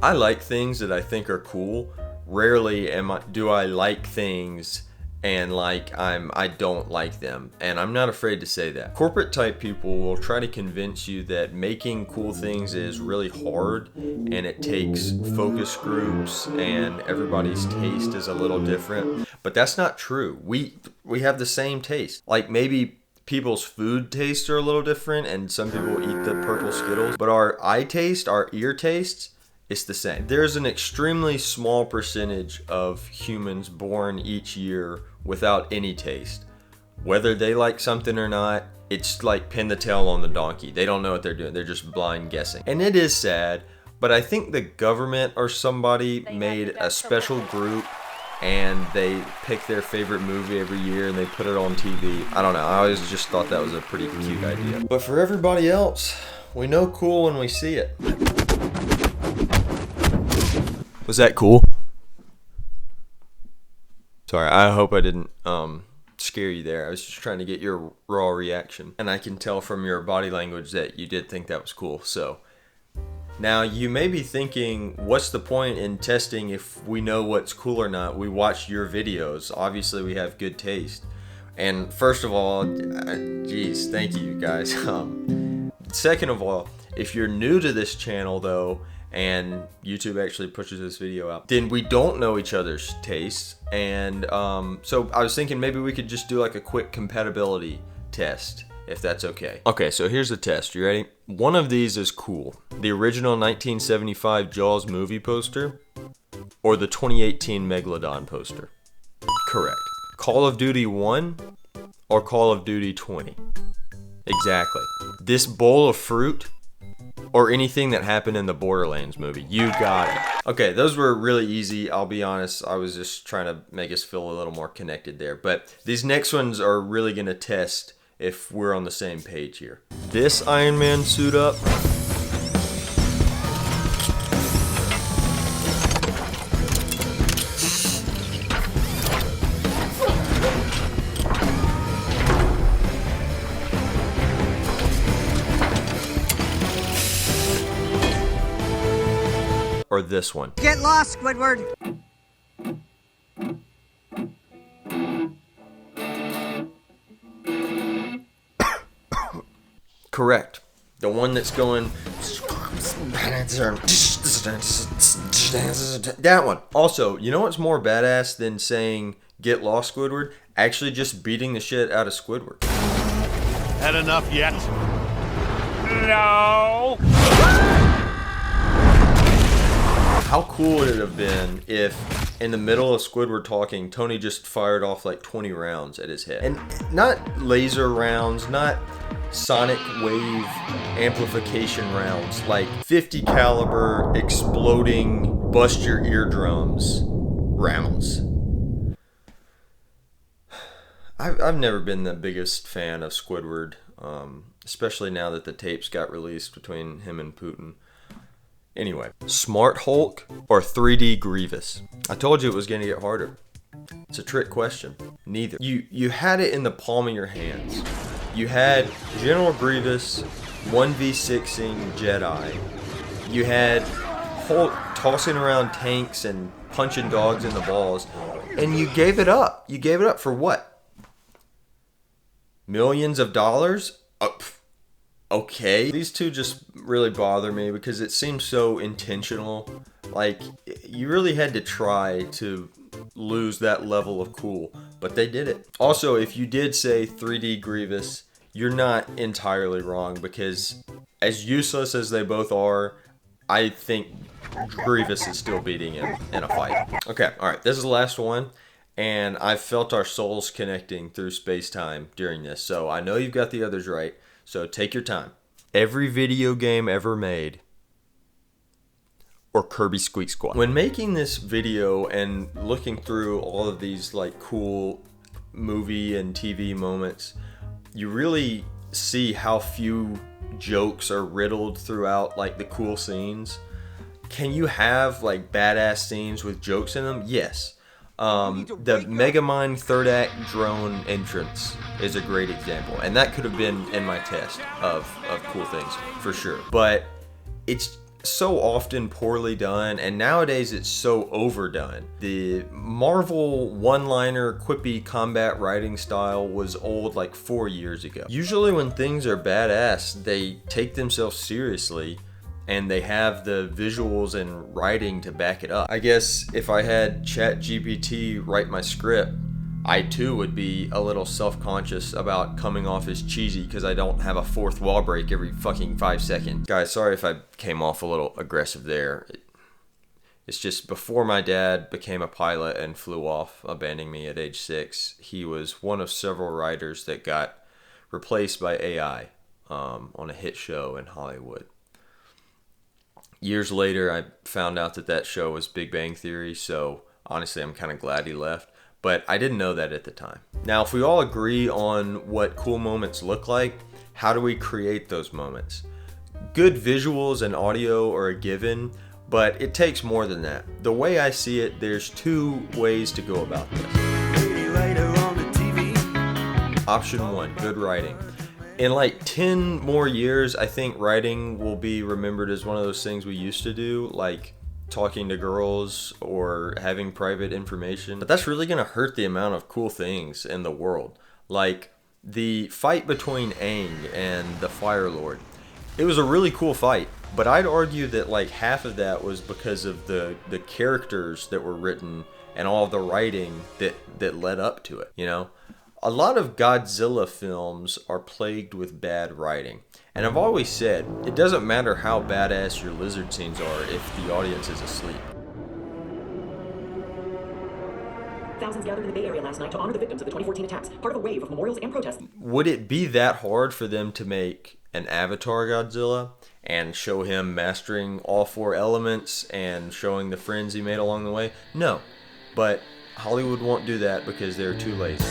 I like things that I think are cool. Rarely do I like things and I don't like them, and I'm not afraid to say that. Corporate type people will try to convince you that making cool things is really hard and it takes focus groups and everybody's taste is a little different, but that's not true. We have the same taste. Like maybe people's food tastes are a little different and some people eat the purple Skittles, but our eye taste, our ear tastes, it's the same. There's an extremely small percentage of humans born each year without any taste. Whether they like something or not, it's like pin the tail on the donkey. They don't know what they're doing. They're just blind guessing. And it is sad, but I think the government or somebody made a special group and they pick their favorite movie every year and they put it on TV. I don't know. I always just thought that was a pretty cute idea. But for everybody else, we know cool when we see it. Was that cool? Sorry, I hope I didn't scare you there. I was just trying to get your raw reaction. And I can tell from your body language that you did think that was cool. So now you may be thinking, what's the point in testing if we know what's cool or not? We watch your videos. Obviously we have good taste. And first of all, geez, thank you guys. Second of all, if you're new to this channel though, and YouTube actually pushes this video out, then we don't know each other's tastes. And so I was thinking maybe we could just do like a quick compatibility test, if that's okay. Okay, so here's the test. You ready? One of these is cool. The original 1975 Jaws movie poster or the 2018 Megalodon poster? Correct. Call of Duty 1 or Call of Duty 20? Exactly. This bowl of fruit or anything that happened in the Borderlands movie? You got it. Okay, those were really easy. I'll be honest, I was just trying to make us feel a little more connected there. But these next ones are really gonna test if we're on the same page here. This Iron Man suit up. Or this one. Get lost, Squidward! Correct. The one that's going... That one. Also, you know what's more badass than saying, get lost, Squidward? Actually just beating the shit out of Squidward. Had enough yet? No! How cool would it have been if, in the middle of Squidward talking, Tony just fired off like 20 rounds at his head? And not laser rounds, not sonic wave amplification rounds, like 50 caliber exploding bust your eardrums rounds. I've never been the biggest fan of Squidward, especially now that the tapes got released between him and Putin. Anyway, Smart Hulk or 3D Grievous? I told you it was going to get harder. It's a trick question. Neither. You had it in the palm of your hands. You had General Grievous 1v6ing Jedi. You had Hulk tossing around tanks and punching dogs in the balls. And you gave it up. You gave it up for what? Millions of dollars? Okay. These two just really bother me because it seems so intentional. Like, you really had to try to lose that level of cool, but they did it. Also, if you did say 3D Grievous, you're not entirely wrong because as useless as they both are, I think Grievous is still beating him in a fight. Okay, alright, this is the last one. And I felt our souls connecting through space-time during this, so I know you've got the others right. So take your time. Every video game ever made or Kirby Squeak Squad. When making this video and looking through all of these like cool movie and TV moments, you really see how few jokes are riddled throughout like the cool scenes. Can you have like badass scenes with jokes in them? Yes. The Megamind third act drone entrance is a great example, and that could have been in my test of cool things for sure. But it's so often poorly done, and nowadays it's so overdone. The Marvel one-liner quippy combat writing style was old like 4 years ago. Usually when things are badass, they take themselves seriously and they have the visuals and writing to back it up. I guess if I had ChatGPT write my script, I too would be a little self-conscious about coming off as cheesy because I don't have a fourth wall break every fucking 5 seconds. Guys, sorry if I came off a little aggressive there. It's just before my dad became a pilot and flew off, abandoning me at age 6, he was one of several writers that got replaced by AI on a hit show in Hollywood. Years later, I found out that show was Big Bang Theory, so honestly, I'm kind of glad he left. But I didn't know that at the time. Now, if we all agree on what cool moments look like, how do we create those moments? Good visuals and audio are a given, but it takes more than that. The way I see it, there's 2 ways to go about this. Option 1, good writing. In like 10 more years, I think writing will be remembered as one of those things we used to do, like talking to girls or having private information. But that's really going to hurt the amount of cool things in the world. Like the fight between Aang and the Fire Lord. It was a really cool fight, but I'd argue that like half of that was because of the characters that were written and all of the writing that led up to it, you know? A lot of Godzilla films are plagued with bad writing. And I've always said, it doesn't matter how badass your lizard scenes are if the audience is asleep. Thousands gathered in the Bay Area last night to honor the victims of the 2014 attacks, part of a wave of memorials and protests. Would it be that hard for them to make an Avatar Godzilla and show him mastering all 4 elements and showing the friends he made along the way? No. But Hollywood won't do that because they're too lazy.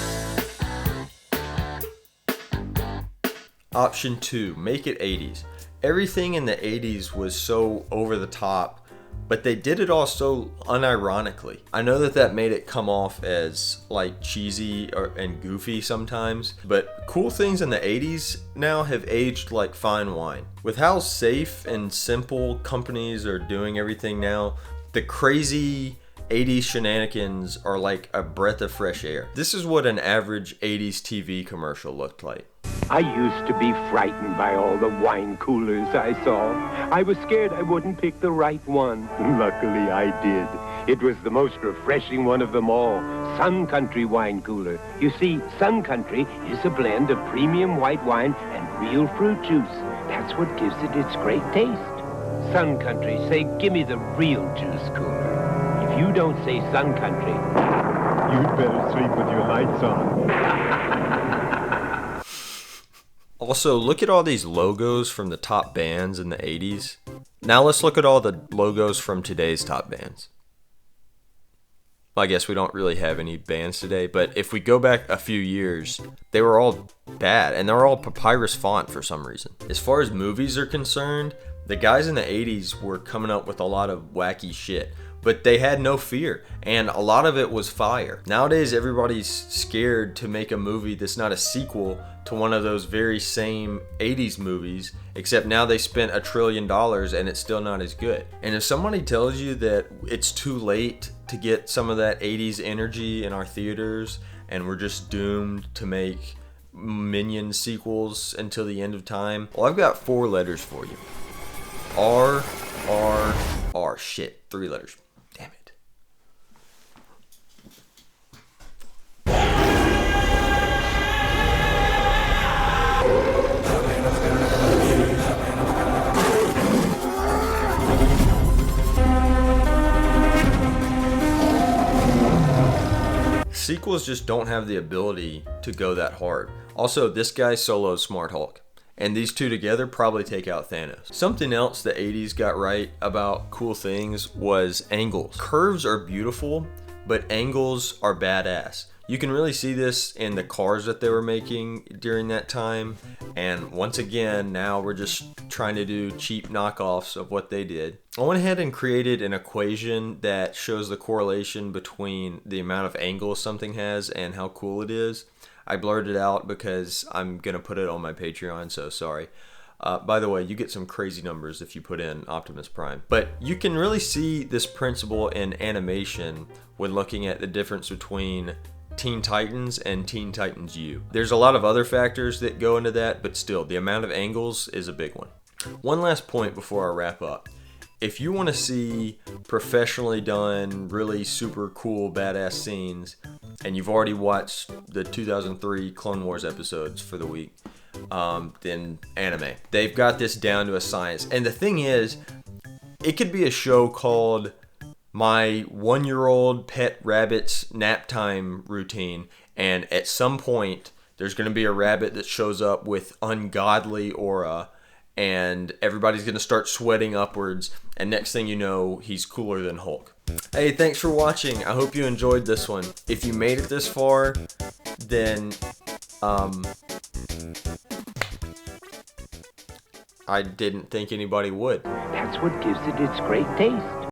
Option 2, make it 80s. Everything in the 80s was so over the top, but they did it all so unironically. I know that made it come off as like cheesy and goofy sometimes, but cool things in the 80s now have aged like fine wine. With how safe and simple companies are doing everything now, the crazy 80s shenanigans are like a breath of fresh air. This is what an average 80s TV commercial looked like. I used to be frightened by all the wine coolers I saw. I was scared I wouldn't pick the right one. Luckily, I did. It was the most refreshing one of them all, Sun Country wine cooler. You see, Sun Country is a blend of premium white wine and real fruit juice. That's what gives it its great taste. Sun Country, say, give me the real juice cooler. If you don't say Sun Country, you'd better sleep with your lights on. Also, look at all these logos from the top bands in the 80s. Now let's look at all the logos from today's top bands. Well, I guess we don't really have any bands today, but if we go back a few years, they were all bad, and they were all papyrus font for some reason. As far as movies are concerned, the guys in the 80s were coming up with a lot of wacky shit, but they had no fear, and a lot of it was fire. Nowadays, everybody's scared to make a movie that's not a sequel to one of those very same 80s movies, except now they spent $1 trillion and it's still not as good. And if somebody tells you that it's too late to get some of that 80s energy in our theaters and we're just doomed to make Minion sequels until the end of time, well, I've got 4 letters for you. R, R, R. Shit, 3 letters. Damn it. Sequels just don't have the ability to go that hard. Also, this guy soloed Smart Hulk, and these two together probably take out Thanos. Something else the 80s got right about cool things was angles. Curves are beautiful, but angles are badass. You can really see this in the cars that they were making during that time. And once again, now we're just trying to do cheap knockoffs of what they did. I went ahead and created an equation that shows the correlation between the amount of angles something has and how cool it is. I blurred it out because I'm going to put it on my Patreon, so sorry. By the way, you get some crazy numbers if you put in Optimus Prime. But you can really see this principle in animation when looking at the difference between Teen Titans and Teen Titans U. There's a lot of other factors that go into that, but still, the amount of angles is a big one. One last point before I wrap up. If you want to see professionally done, really super cool, badass scenes, and you've already watched the 2003 Clone Wars episodes for the week, then anime. They've got this down to a science. And the thing is, it could be a show called My 1-Year-Old Pet Rabbit's Nap Time Routine, and at some point, there's going to be a rabbit that shows up with ungodly aura, and everybody's going to start sweating upwards, and next thing you know, he's cooler than Hulk. Hey, thanks for watching. I hope you enjoyed this one. If you made it this far, then I didn't think anybody would. That's what gives it its great taste.